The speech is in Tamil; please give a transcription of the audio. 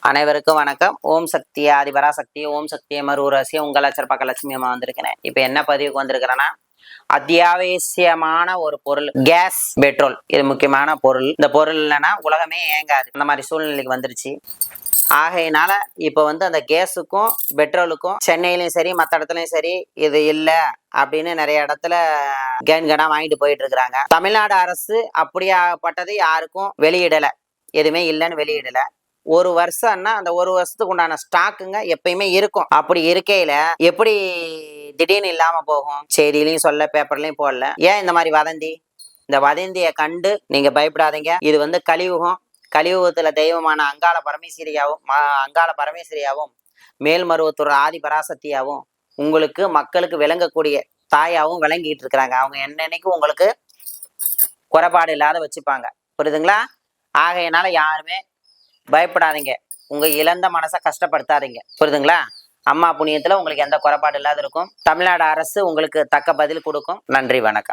அனைவருக்கும் வணக்கம். ஓம் சக்தி ஆதிபராசக்தி, ஓம் சக்தி மருரசி உங்கள் அச்சற்பக்க லட்சுமி அம்மா வந்திருக்கிறேன். இப்ப என்ன பதிவுக்கு வந்திருக்கிறேன்னா, அத்தியாவசியமான ஒரு பொருள் கேஸ், பெட்ரோல். இது முக்கியமான பொருள். இந்த பொருள் இல்லைன்னா உலகமே இயங்காது. அந்த மாதிரி சூழ்நிலைக்கு வந்துருச்சு. ஆகையினால இப்ப அந்த கேஸுக்கும் பெட்ரோலுக்கும் சென்னையிலயும் சரி மற்ற இடத்துலயும் சரி இது இல்லை அப்படின்னு நிறைய இடத்துல கேன்கனா வாங்கிட்டு போயிட்டு இருக்கிறாங்க. தமிழ்நாடு அரசு அப்படியாப்பட்டது யாருக்கும் வெளியிடலை, எதுவுமே இல்லைன்னு வெளியிடல. ஒரு வருஷம்னா அந்த ஒரு வருஷத்துக்கு உண்டான ஸ்டாக்குங்க எப்பயுமே இருக்கும். அப்படி இருக்கையில எப்படி திடீர்னு இல்லாம போகும்? செய்தியிலையும் சொல்ல, பேப்பர்லயும் போடல. ஏன் இந்த மாதிரி வதந்தி? இந்த வதந்தியை கண்டு நீங்க பயப்படாதீங்க. இது கலியுகம். கலியுகத்துல தெய்வமான அங்காள பரமேஸ்வரியாவும் மேல்மருவத்தூர் ஆதி பராசக்தியாவும் உங்களுக்கு மக்களுக்கு விளங்கக்கூடிய தாயாவும் விளங்கிட்டு இருக்கிறாங்க. அவங்க என்னன்னைக்கும் உங்களுக்கு குறைபாடு இல்லாத வச்சுப்பாங்க. புரியுதுங்களா? ஆகையினால யாருமே பயப்படாதீங்க. உங்க இழந்த மனசை கஷ்டப்படுத்தாதீங்க. புரியுதுங்களா? அம்மா புண்ணியத்துல உங்களுக்கு எந்த குறைபாடு இல்லாத இருக்கும். தமிழ்நாடு அரசு உங்களுக்கு தக்க பதில் கொடுக்கும். நன்றி, வணக்கம்.